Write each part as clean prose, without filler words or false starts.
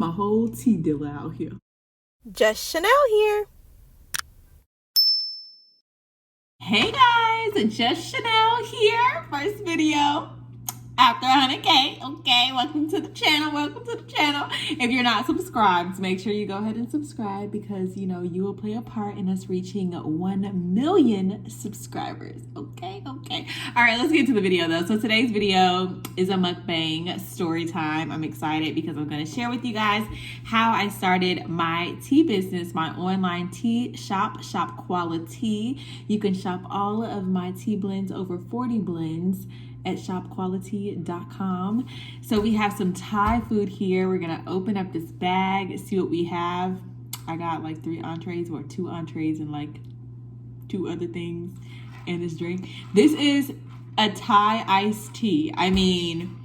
I'm a whole tea dealer out here. Just Chanel here. Hey guys, Just Chanel here. First video after 100K. Okay, welcome to the channel. Welcome to the channel. If you're not subscribed, make sure you go ahead and subscribe because you know you will play a part in us reaching 1 million subscribers. Okay. All right, let's get to the video though. So today's video is a mukbang story time. I'm excited because I'm going to share with you guys how I started my tea business, my online tea shop, Shop Quality. You can shop all of my tea blends, over 40 blends, at shopquality.com. So we have some Thai food here. We're gonna open up this bag, see what we have. I got like 3 entrees or 2 entrees and like 2 other things and this drink. This is a Thai iced tea. I mean,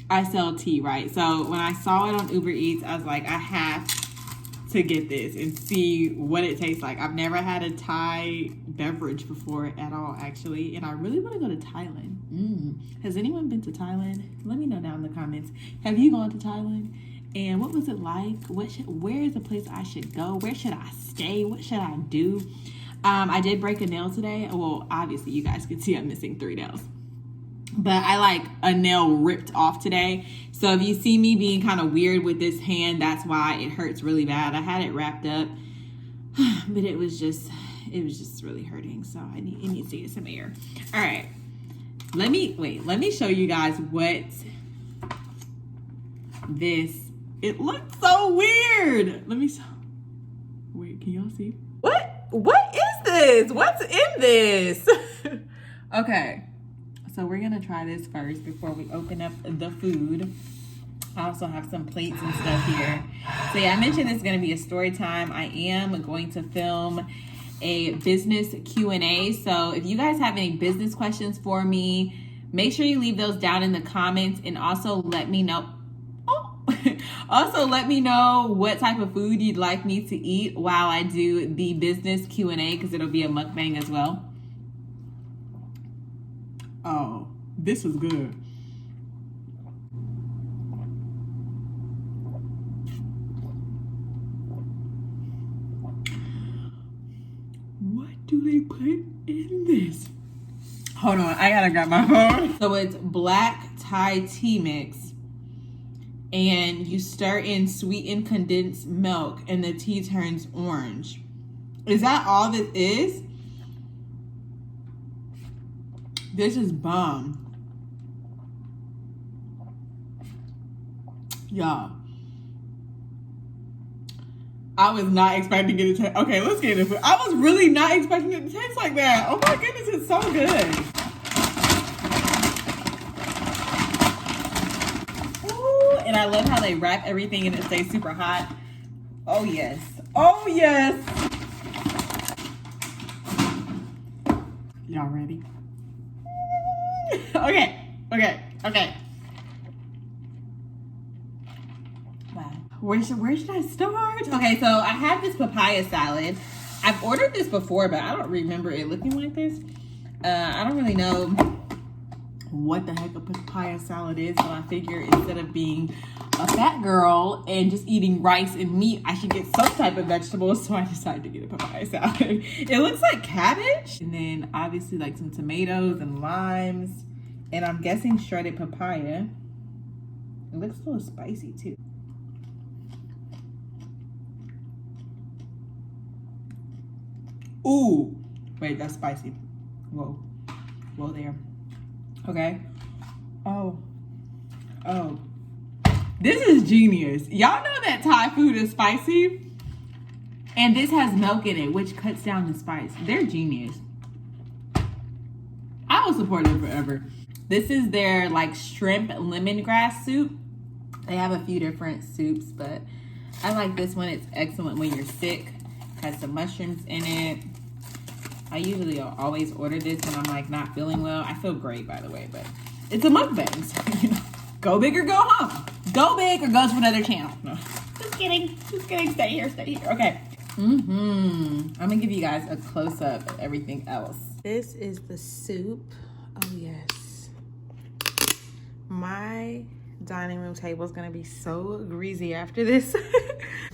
I sell tea, right? So when I saw it on Uber Eats, I was like, I have to get this and see what it tastes like. I've never had a Thai beverage before at all, actually, and I really want to go to Thailand. Has anyone been to Thailand? Let me know down in the comments. Have you gone to Thailand? And what was it like? Where is the place I should go? Where should I stay? What should I do? I did break a nail today. Well, obviously you guys can see I'm missing 3 nails. But I like a nail ripped off today. So if you see me being kind of weird with this hand, that's why it hurts really bad. I had it wrapped up, but it was just really hurting. So it needs to get some air. All right, let me show you guys what it looks so weird. Wait, can y'all see? What is this? What's in this? Okay. So we're gonna try this first before we open up the food. I also have some plates and stuff here. So yeah, I mentioned this is gonna be a story time. I am going to film a business Q&A. So if you guys have any business questions for me, make sure you leave those down in the comments and also let me know. Also let me know what type of food you'd like me to eat while I do the business Q&A because it'll be a mukbang as well. Oh, this was good. What do they put in this? Hold on, I gotta grab my phone. So it's black Thai tea mix. And you stir in sweetened condensed milk and the tea turns orange. Is that all this is? This is bomb. Y'all. I was not expecting it to taste. Okay, let's get into it. I was really not expecting it to taste like that. Oh my goodness, it's so good. Ooh, and I love how they wrap everything and it stays super hot. Oh yes. Oh yes. Y'all ready? Okay. Wow. Where should I start? Okay, so I have this papaya salad. I've ordered this before, but I don't remember it looking like this. I don't really know what the heck a papaya salad is, but I figure instead of being a fat girl and just eating rice and meat, I should get some type of vegetables, so I decided to get a papaya salad. It looks like cabbage, and then obviously like some tomatoes and limes, and I'm guessing shredded papaya. It looks a little spicy too. Ooh, wait, that's spicy. Whoa there. Okay. Oh. This is genius. Y'all know that Thai food is spicy? And this has milk in it, which cuts down the spice. They're genius. I will support them forever. This is their like shrimp lemongrass soup. They have a few different soups, but I like this one. It's excellent when you're sick. Has some mushrooms in it. I usually always order this when I'm like not feeling well. I feel great, by the way, but it's a mukbang. So, you know, go big or go home. Go big or go to another channel. No, just kidding. Stay here. Okay. I'm gonna give you guys a close-up of everything else. This is the soup. Oh yes. My dining room table is gonna be so greasy after this.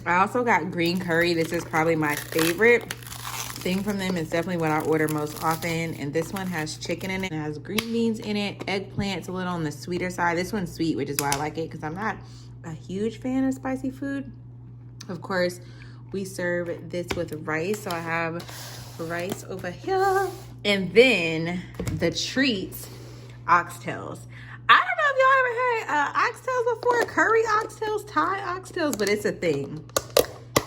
I also got green curry. This is probably my favorite thing from them. It's definitely what I order most often. And this one has chicken in it. It has green beans in it, eggplant's a little on the sweeter side. This one's sweet, which is why I like it, because I'm not a huge fan of spicy food. Of course, we serve this with rice. So I have rice over here. And then the treats, oxtails. I don't know if y'all ever had oxtails before, curry oxtails, Thai oxtails, but it's a thing.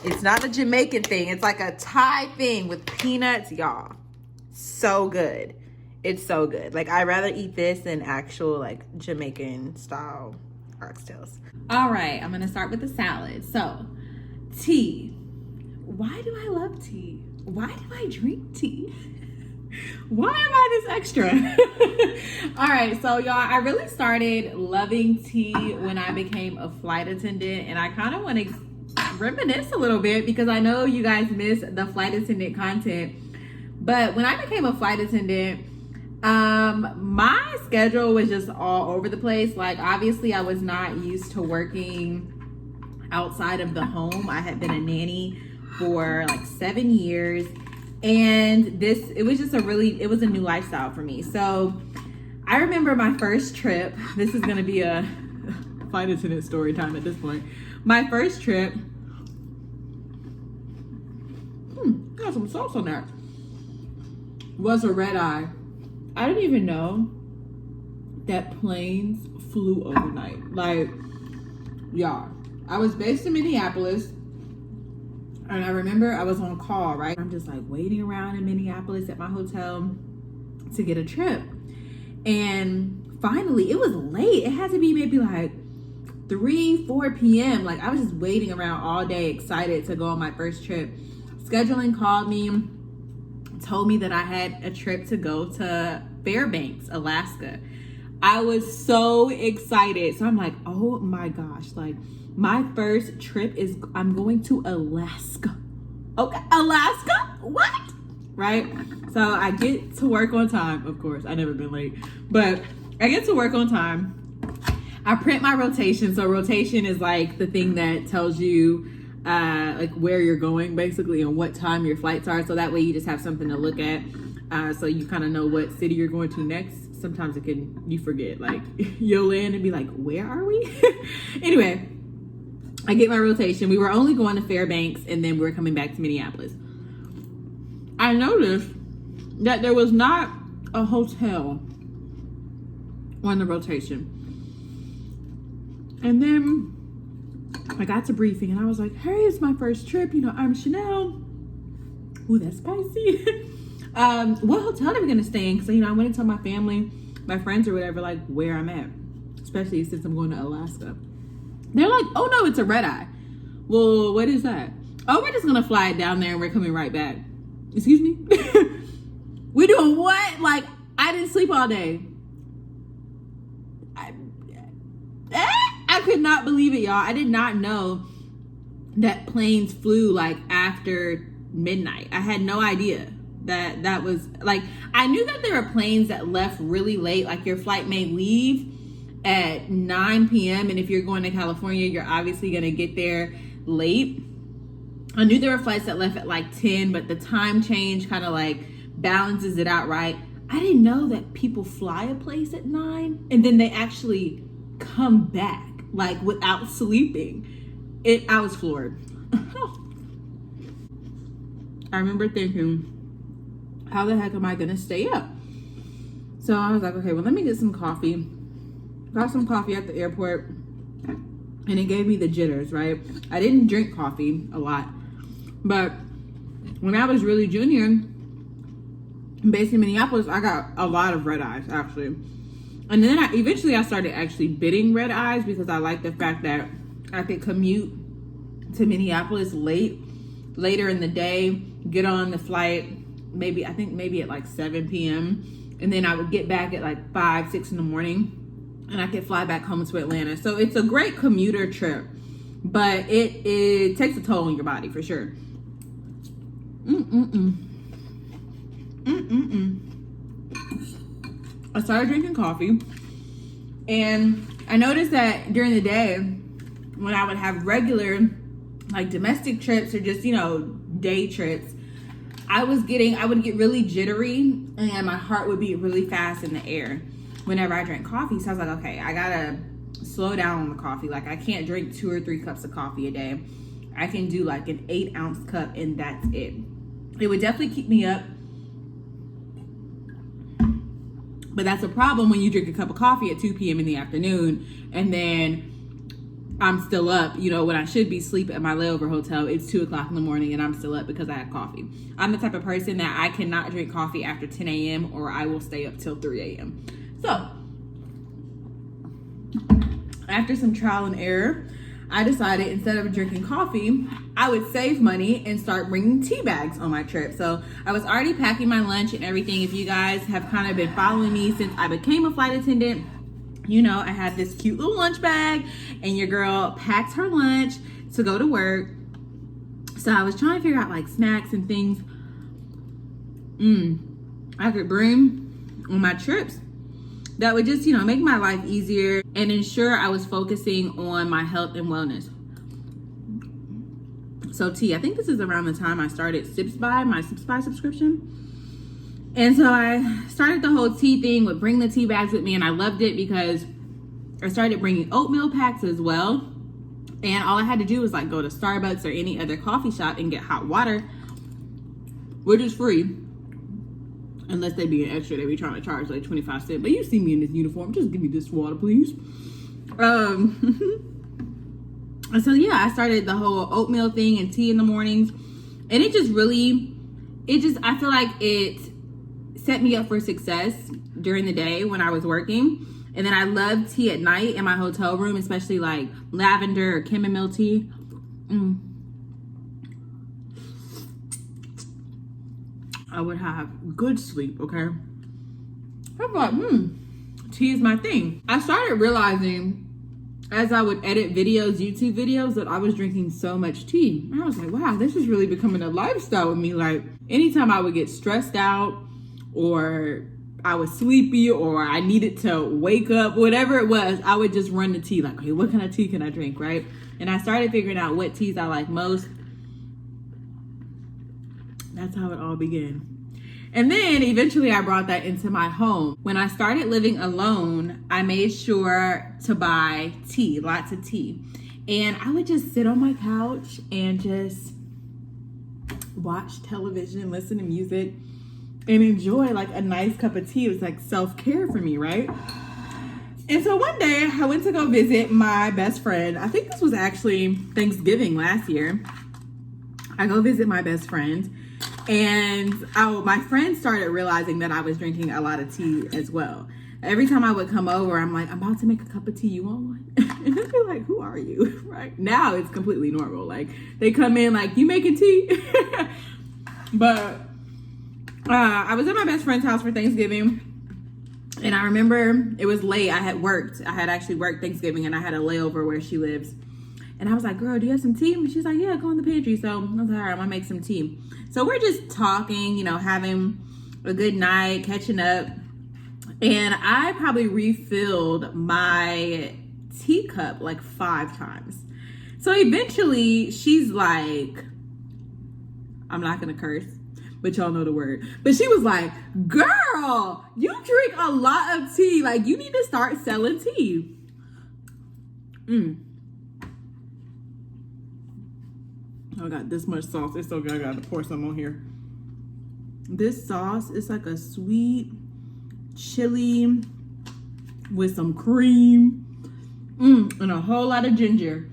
It's not a Jamaican thing. It's like a Thai thing with peanuts, y'all. So good. It's so good. Like, I'd rather eat this than actual like Jamaican style oxtails. All right, I'm gonna start with the salad. So, tea. Why do I love tea? Why do I drink tea? Why am I this extra? All right, so y'all, I really started loving tea when I became a flight attendant, and I kind of want to reminisce a little bit because I know you guys miss the flight attendant content. But when I became a flight attendant, my schedule was just all over the place. Like, obviously I was not used to working outside of the home. I had been a nanny for like 7 years, and it was a new lifestyle for me. So I remember my first trip. This is gonna be a flight attendant story time at this point. My first trip, got some sauce on that, was a red eye. I didn't even know that planes flew overnight. Like, y'all, I was based in Minneapolis, and I remember I was on call, right? I'm just like waiting around in Minneapolis at my hotel to get a trip. And finally, it was late. It had to be maybe like 4 p.m. Like, I was just waiting around all day, excited to go on my first trip. Scheduling called me, told me that I had a trip to go to Fairbanks, Alaska. I was so excited. So I'm like, oh my gosh, like, my first trip is I'm going to Alaska. Okay, Alaska? What? Right? So I get to work on time. Of course, I've never been late, but I get to work on time. I print my rotation. So rotation is like the thing that tells you like where you're going basically and what time your flights are. So that way you just have something to look at. So you kind of know what city you're going to next. Sometimes you forget, like you'll land and be like, where are we? Anyway, I get my rotation. We were only going to Fairbanks, and then we were coming back to Minneapolis. I noticed that there was not a hotel on the rotation. And then I got to briefing, and I was like, hey, it's my first trip. You know, I'm Chanel. Ooh, that's spicy. What hotel are we going to stay in? Because, you know, I went and told my family, my friends or whatever, like, where I'm at. Especially since I'm going to Alaska. They're like, oh, no, it's a red eye. Well, what is that? Oh, we're just going to fly it down there, and we're coming right back. Excuse me? We're doing what? Like, I didn't sleep all day. I could not believe it, y'all. I did not know that planes flew like after midnight. I had no idea that was like, I knew that there were planes that left really late. Like, your flight may leave at 9 p.m. and if you're going to California, you're obviously going to get there late. I knew there were flights that left at like 10, but the time change kind of like balances it out, right? I didn't know that people fly a place at 9 and then they actually come back like without sleeping. I was floored. I remember thinking, how the heck am I gonna stay up? So I was like, okay, well, let me get some coffee. Got some coffee at the airport, and it gave me the jitters, right? I didn't drink coffee a lot, but when I was really junior, based in Minneapolis, I got a lot of red eyes, actually. And then eventually I started actually bidding red eyes because I like the fact that I could commute to Minneapolis later in the day, get on the flight, maybe at like 7 p.m. And then I would get back at like 5, 6 in the morning, and I could fly back home to Atlanta. So it's a great commuter trip, but it takes a toll on your body for sure. I started drinking coffee, and I noticed that during the day, when I would have regular, like domestic trips or just, day trips, I would get really jittery and my heart would beat really fast in the air whenever I drank coffee. So I was like, okay, I gotta slow down on the coffee. Like I can't drink 2 or 3 cups of coffee a day. I can do like an 8-ounce cup and that's it. It would definitely keep me up. But that's a problem when you drink a cup of coffee at 2 p.m. in the afternoon and then I'm still up, when I should be asleep at my layover hotel. It's 2 o'clock in the morning and I'm still up because I had coffee. I'm the type of person that I cannot drink coffee after 10 a.m. or I will stay up till 3 a.m. So, after some trial and error, I decided instead of drinking coffee, I would save money and start bringing tea bags on my trip. So I was already packing my lunch and everything. If you guys have kind of been following me since I became a flight attendant, I had this cute little lunch bag and your girl packed her lunch to go to work. So I was trying to figure out like snacks and things I could bring on my trips that would just, make my life easier and ensure I was focusing on my health and wellness. So tea, I think this is around the time I started my Sips By subscription. And so I started the whole tea thing with bring the tea bags with me and I loved it because I started bringing oatmeal packs as well. And all I had to do was like go to Starbucks or any other coffee shop and get hot water, which is free. Unless they be an extra, they be trying to charge like 25 cents. But you see me in this uniform, just give me this water, please. So yeah, I started the whole oatmeal thing and tea in the mornings. And I feel like it set me up for success during the day when I was working. And then I love tea at night in my hotel room, especially like lavender or chamomile tea. I would have good sleep, okay? I thought, tea is my thing. I started realizing as I would edit YouTube videos, that I was drinking so much tea. And I was like, wow, this is really becoming a lifestyle with me. Like anytime I would get stressed out or I was sleepy or I needed to wake up, whatever it was, I would just run to tea. Like, okay, what kind of tea can I drink, right? And I started figuring out what teas I like most. That's how it all began. And then eventually I brought that into my home. When I started living alone, I made sure to buy tea, lots of tea. And I would just sit on my couch and just watch television, listen to music, and enjoy like a nice cup of tea. It was like self-care for me, right? And so one day I went to go visit my best friend. I think this was actually Thanksgiving last year. I go visit my best friend. And my friend started realizing that I was drinking a lot of tea as well. Every time I would come over, I'm like, I'm about to make a cup of tea. You want one? And they'd be like, who are you? Right now, it's completely normal. Like they come in like, you making tea? But I was at my best friend's house for Thanksgiving. And I remember it was late. I had actually worked Thanksgiving and I had a layover where she lives. And I was like, girl, do you have some tea? And she's like, yeah, go in the pantry. So I was like, all right, I'm gonna make some tea. So we're just talking, having a good night, catching up. And I probably refilled my teacup like 5 times. So eventually she's like, I'm not gonna curse, but y'all know the word. But she was like, girl, you drink a lot of tea. Like you need to start selling tea. I got this much sauce. It's so good. I gotta pour some on here. This sauce is like a sweet chili with some cream and a whole lot of ginger.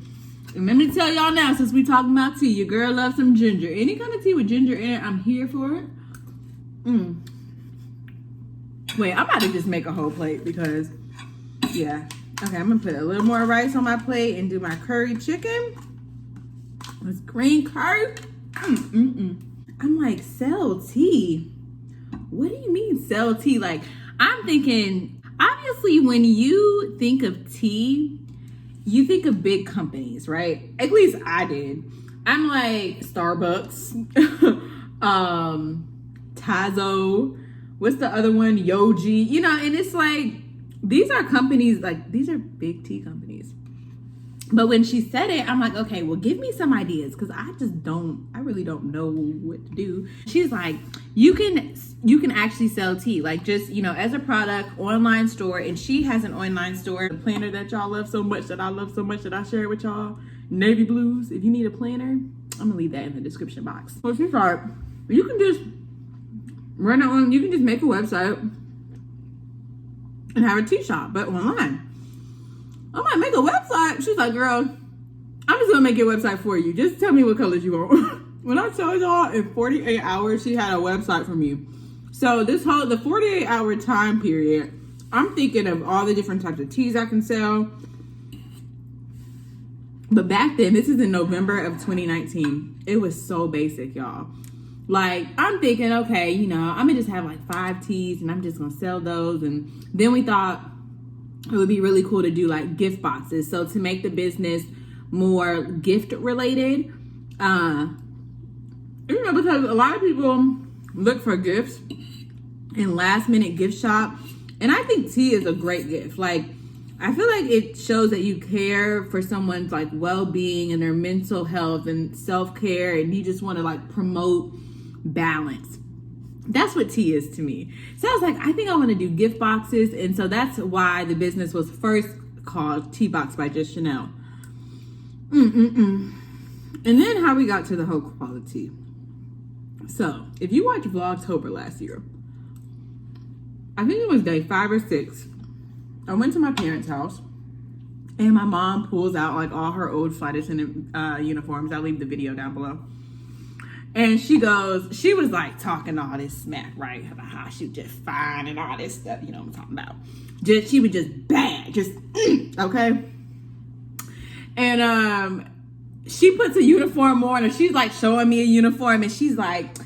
And let me tell y'all now, since we talking about tea, your girl loves some ginger. Any kind of tea with ginger in it, I'm here for it. Wait, I'm about to just make a whole plate because, yeah. Okay, I'm gonna put a little more rice on my plate and do my curry chicken. This green curry. I'm like, sell tea? What do you mean sell tea? Like, I'm thinking, obviously when you think of tea, you think of big companies, right? At least I did. I'm like Starbucks, Tazo, what's the other one? Yogi, and it's like these are companies, like these are big tea companies. But when she said it, I'm like, okay, well, give me some ideas, because I really don't know what to do. She's like, you can actually sell tea, like just, as a product, online store. And she has an online store, the planner that y'all love so much, that I love so much, that I share with y'all, Navy Blues. If you need a planner, I'm gonna leave that in the description box. So she's like, you can just run it on, you can just make a website and have a tea shop, but online. I'm like, make a website? She's like, girl, I'm just gonna make your website for you. Just tell me what colors you want. When I told y'all in 48 hours, she had a website for me. So the 48-hour time period, I'm thinking of all the different types of teas I can sell. But back then, this is in November of 2019. It was so basic, y'all. Like, I'm thinking, okay, I'm gonna just have like 5 teas and I'm just gonna sell those. And then we thought it would be really cool to do like gift boxes. So to make the business more gift related, because a lot of people look for gifts in last minute gift shop. And I think tea is a great gift. Like, I feel like it shows that you care for someone's like well-being and their mental health and self-care, and you just want to like promote balance. That's what tea is to me. So I was like, I think I want to do gift boxes. And so that's why the business was first called Tea Box by Just Chanel. And then how we got to the whole quality. So if you watched Vlogtober last year, I think it was day 5 or 6, I went to my parents' house and my mom pulls out like all her old flight attendant uniforms. I'll leave the video down below. And she was like talking all this smack, right? About how she was just fine and all this stuff, you know what I'm talking about. She was just bad, okay? And she puts a uniform on, and she's like showing me a uniform, and she's like,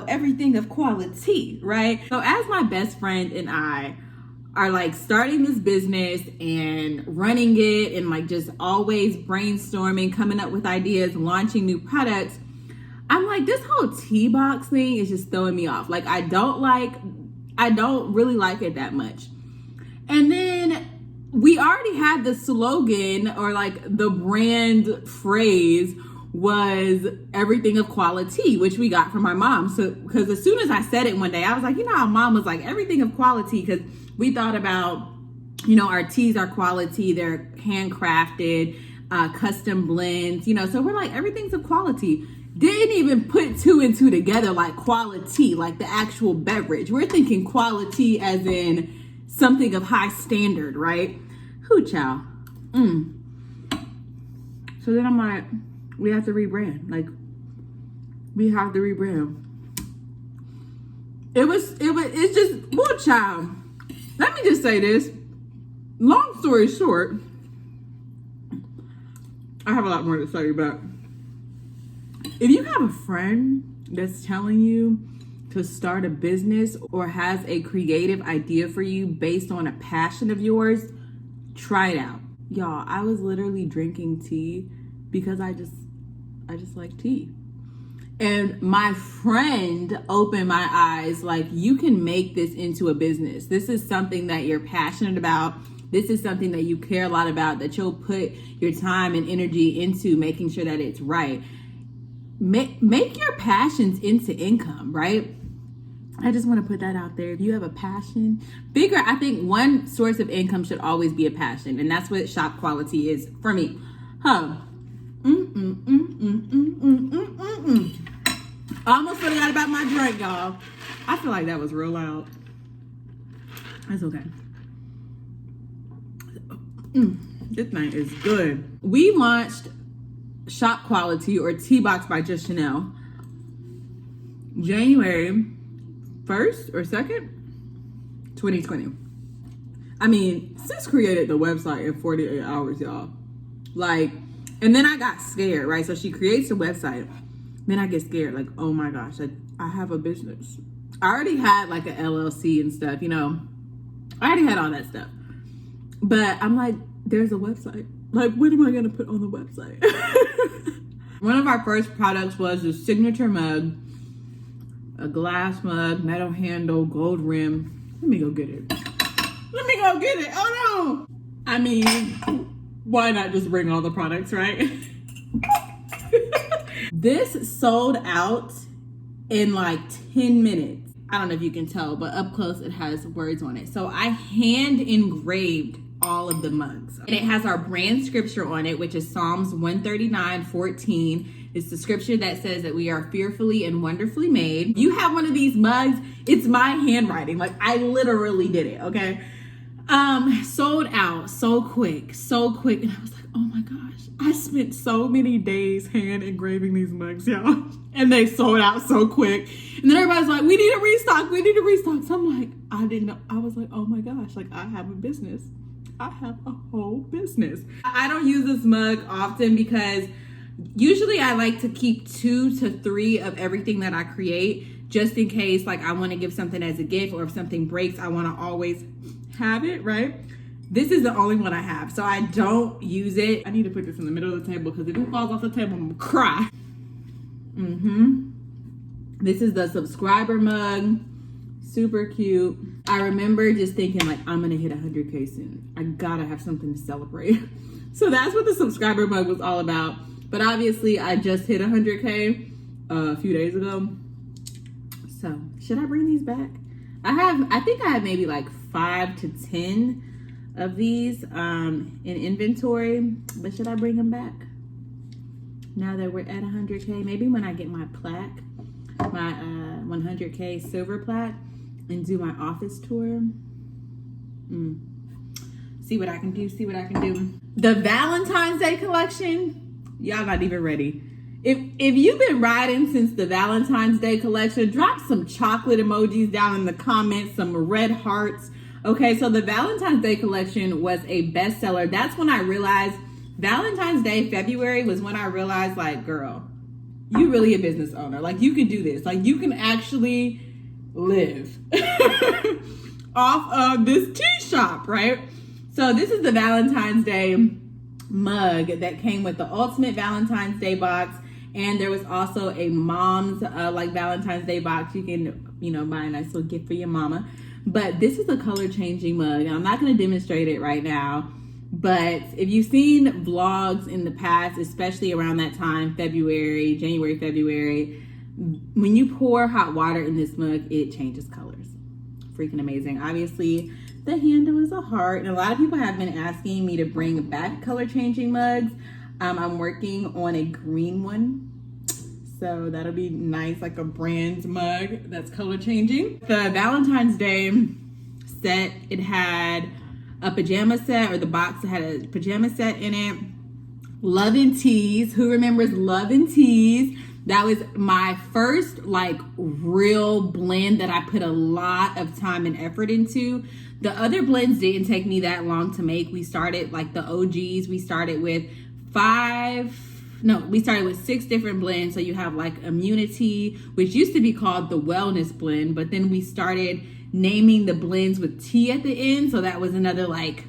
everything of quality, right? So as my best friend and I are like starting this business and running it and like just always brainstorming, coming up with ideas, launching new products, I'm like, this whole tea box thing is just throwing me off. Like, I don't really like it that much. And then we already had the slogan, or like the brand phrase was everything of quality, which we got from my mom. So, because as soon as I said it one day, I was like, how mom was like everything of quality, because we thought about, our teas are quality, they're handcrafted, custom blends, so we're like, everything's of quality. Didn't even put 2 and 2 together, like quality, like the actual beverage. We're thinking quality as in something of high standard, right? Hoo chow. So then I'm like, we have to rebrand. Like, we have to rebrand. It's just, woo chow. Let me just say this. Long story short, I have a lot more to say, but if you have a friend that's telling you to start a business or has a creative idea for you based on a passion of yours, try it out. Y'all, I was literally drinking tea because I just like tea. And my friend opened my eyes, like, you can make this into a business. This is something that you're passionate about. This is something that you care a lot about, that you'll put your time and energy into making sure that it's right. Make your passions into income, right? I just want to put that out there. If you have a passion, I think one source of income should always be a passion. And that's what shop quality is for me. I almost forgot about my drink, y'all. I feel like that was real loud. That's okay. This thing is good. We launched Shop Quality, or Tea Box by Just Chanel, January 1st or 2nd, 2020. I mean, sis created the website in 48 hours, y'all. Like, and then I got scared, right? So she creates a website. Then I get scared, like, oh my gosh, I have a business. I already had like an LLC and stuff, I already had all that stuff. But I'm like, there's a website. Like, what am I gonna put on the website? One of our first products was the signature mug, a glass mug, metal handle, gold rim. Let me go get it. Let me go get it. Oh no. I mean, why not just bring all the products, right? This sold out in like 10 minutes. I don't know if you can tell, but up close it has words on it. So I hand engraved all of the mugs. And it has our brand scripture on it, which is Psalms 139:14. It's the scripture that says that we are fearfully and wonderfully made. You have one of these mugs, it's my handwriting. Like I literally did it, okay? Sold out so quick. And I was like, oh my gosh, I spent so many days hand engraving these mugs, y'all. And they sold out so quick. And then everybody's like, we need a restock. So I'm like, I didn't know. I was like, oh my gosh, like I have a business. I have a whole business. I don't use this mug often because usually I like to keep 2 to 3 of everything that I create, just in case like I want to give something as a gift, or if something breaks, I want to always have it, right? This is the only one I have, so I don't use it. I need to put this in the middle of the table because if it falls off the table, I'm gonna cry. This is the subscriber mug. Super cute. I remember just thinking like, I'm gonna hit 100K soon. I gotta have something to celebrate. So that's what the subscriber mug was all about. But obviously I just hit 100K a few days ago. So should I bring these back? I think I have maybe like 5 to 10 of these in inventory, but should I bring them back? Now that we're at 100K, maybe when I get my plaque, my 100K silver plaque, and do my office tour. See what I can do, The Valentine's Day collection, y'all not even ready. If you've been riding since the Valentine's Day collection, drop some chocolate emojis down in the comments, some red hearts. Okay, so the Valentine's Day collection was a bestseller. That's when I realized Valentine's Day, February, was when I realized, like, girl, you really a business owner. Like, you can do this. Like, you can actually live off of this tea shop, right? So this is the Valentine's Day mug that came with the Ultimate Valentine's Day box. And there was also a mom's like Valentine's Day box. You can, buy a nice little gift for your mama. But this is a color changing mug. And I'm not going to demonstrate it right now. But if you've seen vlogs in the past, especially around that time, January, February, when you pour hot water in this mug, it changes colors. Freaking amazing. Obviously, the handle is a heart. And a lot of people have been asking me to bring back color changing mugs. I'm working on a green one. So that'll be nice, like a brand mug that's color changing. The Valentine's Day set, it had a pajama set, or the box that had a pajama set in it. Love and Teas. Who remembers Love and Teas? That was my first like real blend that I put a lot of time and effort into. The other blends didn't take me that long to make. We started like the OGs. We started with 6 different blends. So you have like Immunity, which used to be called the Wellness Blend, but then we started naming the blends with T at the end. So that was another like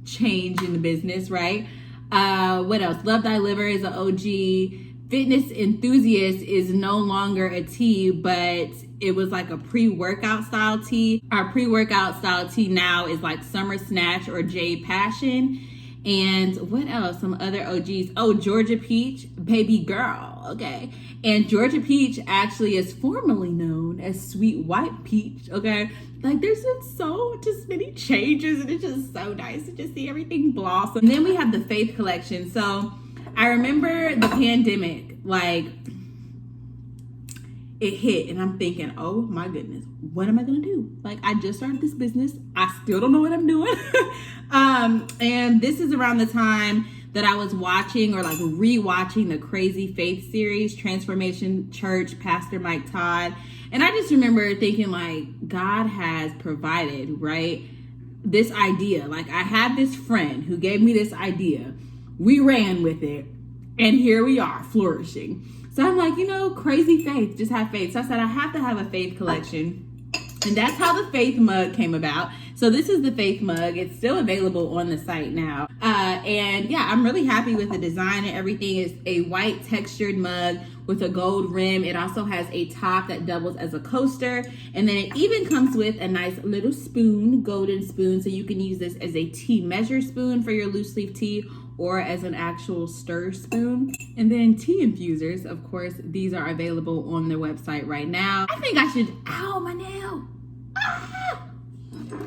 change in the business, right? What else? Love Thy Liver is an OG. Fitness Enthusiast is no longer a tea, but it was like a pre-workout style tea. Our pre-workout style tea now is like Summer Snatch or Jade Passion. And what else? Some other OGs. Oh, Georgia Peach, Baby Girl. Okay. And Georgia Peach actually is formerly known as Sweet White Peach. Okay. Like there's been just many changes, and it's just so nice to just see everything blossom. And then we have the Faith collection. So I remember the pandemic, like it hit, and I'm thinking, oh my goodness, what am I gonna do? Like I just started this business. I still don't know what I'm doing. And this is around the time that I was watching or like rewatching the Crazy Faith series, Transformation Church, Pastor Mike Todd. And I just remember thinking like, God has provided, right? This idea, like I had this friend who gave me this idea. We ran with it, and here we are flourishing. So I'm like, Crazy Faith, just have faith. So I said, I have to have a faith collection. And that's how the Faith mug came about. So this is the Faith mug. It's still available on the site now. And yeah, I'm really happy with the design and everything. It's a white textured mug with a gold rim. It also has a top that doubles as a coaster. And then it even comes with a nice little spoon, golden spoon. So you can use this as a tea measure spoon for your loose leaf tea or as an actual stir spoon. And then tea infusers, of course, these are available on their website right now. I think I should, ow, my nail. Ah!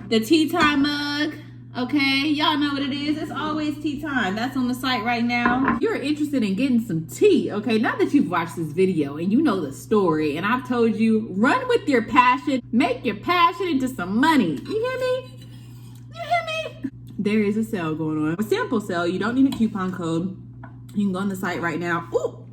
The tea time mug, okay? Y'all know what it is. It's always tea time. That's on the site right now. If you're interested in getting some tea, okay? Now that you've watched this video and you know the story and I've told you, run with your passion, make your passion into some money. You hear me? You hear me? There is a sale going on. A sample sale. You don't need a coupon code. You can go on the site right now. Ooh,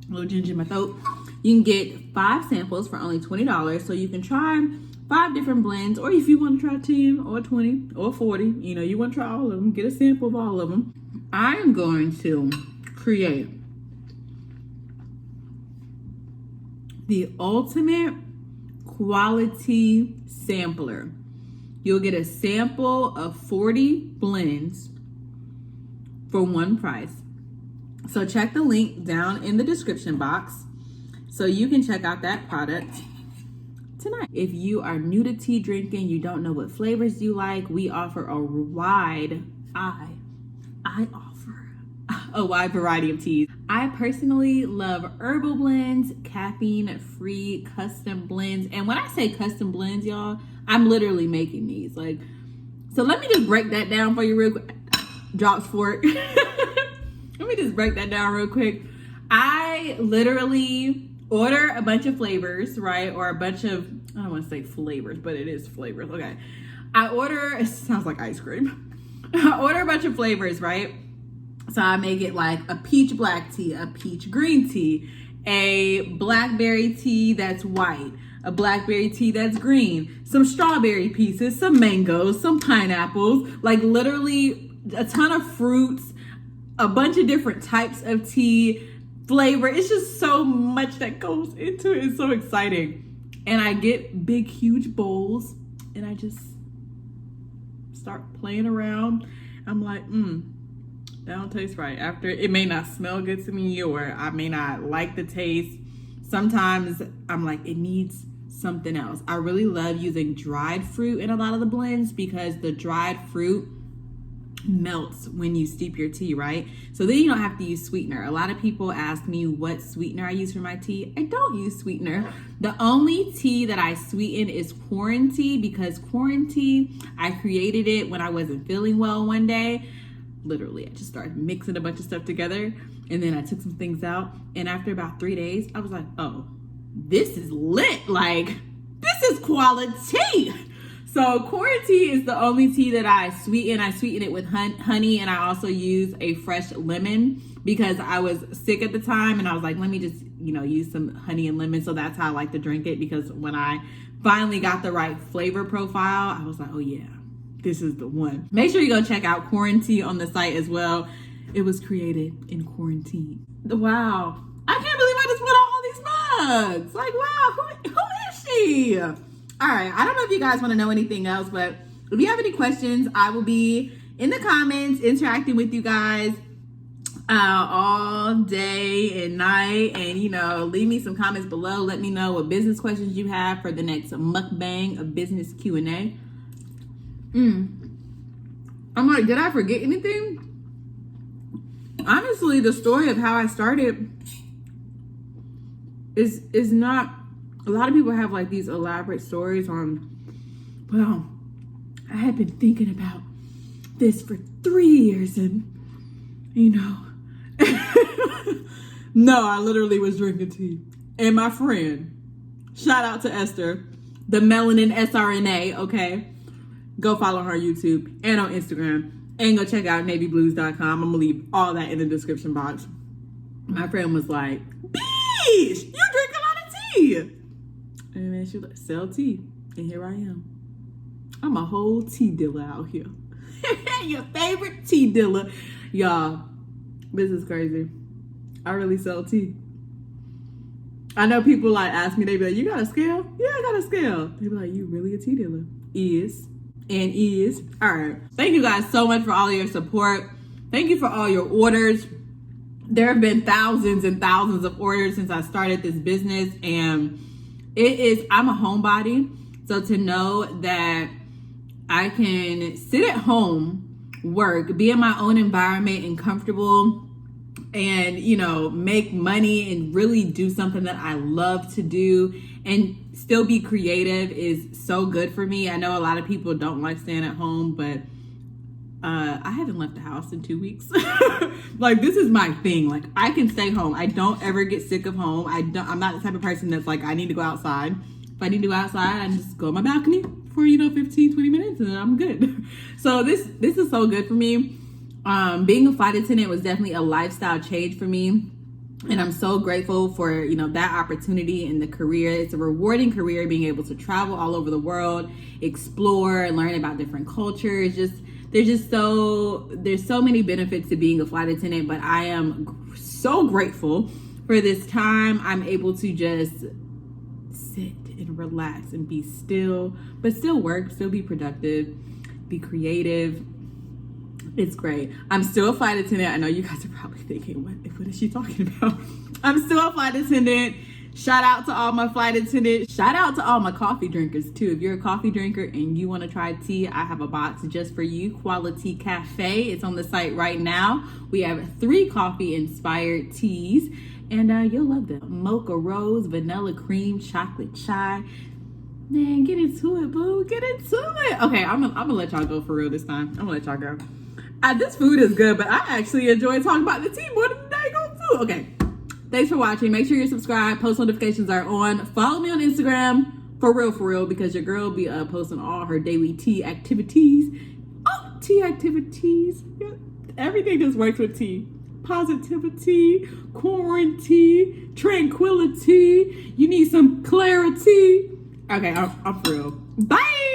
a little ginger in my throat. You can get 5 samples for only $20. So you can try 5 different blends, or if you want to try 10 or 20 or 40, you know, you want to try all of them, get a sample of all of them. I am going to create the ultimate quality sampler. You'll get a sample of 40 blends for one price. So check the link down in the description box so you can check out that product tonight. If you are new to tea drinking, you don't know what flavors you like, we offer a wide, I offer a wide variety of teas. I personally love herbal blends, caffeine-free custom blends. And when I say custom blends, y'all, I'm literally making these. Like, so let me just break that down for you real quick. Drops fork. Let me just break that down real quick. I literally order a bunch of flavors, right? Or a bunch of, I don't want to say flavors, but it is flavors. Okay. I order, it sounds like ice cream. I order a bunch of flavors, right? So I make it like a peach black tea, a peach green tea, a blackberry tea that's white, a blackberry tea that's green, some strawberry pieces, some mangoes, some pineapples, like literally a ton of fruits, a bunch of different types of tea, flavor. It's just so much that goes into it. It's so exciting. And I get big, huge bowls and I just start playing around. I'm like, that don't taste right. After, it may not smell good to me, or I may not like the taste. Sometimes I'm like, it needs something else. I really love using dried fruit in a lot of the blends because the dried fruit melts when you steep your tea, right? So then you don't have to use sweetener. A lot of people ask me what sweetener I use for my tea. I don't use sweetener. The only tea that I sweeten is corn tea, because corn tea, I created it when I wasn't feeling well one day. Literally, I just started mixing a bunch of stuff together and then I took some things out. And after about 3 days, I was like, oh, this is lit. Like, this is quality. So corn tea is the only tea that I sweeten. I sweeten it with honey, and I also use a fresh lemon because I was sick at the time and I was like, let me just, use some honey and lemon. So that's how I like to drink it, because when I finally got the right flavor profile, I was like, oh yeah, this is the one. Make sure you go check out corn tea on the site as well. It was created in quarantine. Wow. I can't believe I just put all these mugs. Like, wow, who is she? All right, I don't know if you guys want to know anything else, but if you have any questions, I will be in the comments interacting with you guys all day and night. And, leave me some comments below. Let me know what business questions you have for the next mukbang of business Q&A. I'm like, did I forget anything? Honestly, the story of how I started is not, a lot of people have like these elaborate stories on, well, I had been thinking about this for 3 years and, no, I literally was drinking tea. And my friend, shout out to Esther, the Melanin SRNA, okay? Go follow her on YouTube and on Instagram, and go check out navyblues.com. I'm gonna leave all that in the description box. My friend was like, "Beesh, you drink a lot of tea." And then she was like, "Sell tea." And here I am. I'm a whole tea dealer out here. Your favorite tea dealer. Y'all, this is crazy. I really sell tea. I know people like ask me, they be like, you got a scale? Yeah, I got a scale. They be like, you really a tea dealer? Is. All right. Thank you guys so much for all your support. Thank you for all your orders. There have been thousands and thousands of orders since I started this business, and I'm a homebody. So to know that I can sit at home, work, be in my own environment and comfortable, and make money and really do something that I love to do and still be creative is so good for me. I know a lot of people don't like staying at home, but I haven't left the house in 2 weeks. Like, this is my thing. Like, I can stay home. I don't ever get sick of home. I'm not the type of person that's like, I need to go outside. If I need to go outside, I just go on my balcony for 15, 20 minutes and then I'm good. So this is so good for me. Being a flight attendant was definitely a lifestyle change for me. And I'm so grateful for, that opportunity in the career. It's a rewarding career, being able to travel all over the world, explore, learn about different cultures. There's so many benefits to being a flight attendant, but I am so grateful for this time. I'm able to just sit and relax and be still, but still work, still be productive, be creative. It's great. I'm still a flight attendant. I know you guys are probably thinking, what is she talking about? I'm still a flight attendant. Shout out to all my flight attendants. Shout out to all my coffee drinkers too. If you're a coffee drinker and you want to try tea, I have a box just for you. Quality Cafe. It's on the site right now. We have 3 coffee inspired teas and you'll love them. Mocha rose, vanilla cream, chocolate chai. Man, get into it, boo. Get into it. Okay, I'm gonna let y'all go for real this time. I'm gonna let y'all go. This food is good, but I actually enjoy talking about the tea more than the daggone food. Okay, thanks for watching. Make sure you're subscribed. Post notifications are on. Follow me on Instagram, for real, because your girl be posting all her daily tea activities. Oh, tea activities. Yeah, everything just works with tea. Positivity, quarantine, tranquility. You need some clarity. Okay, I'm for real. Bye.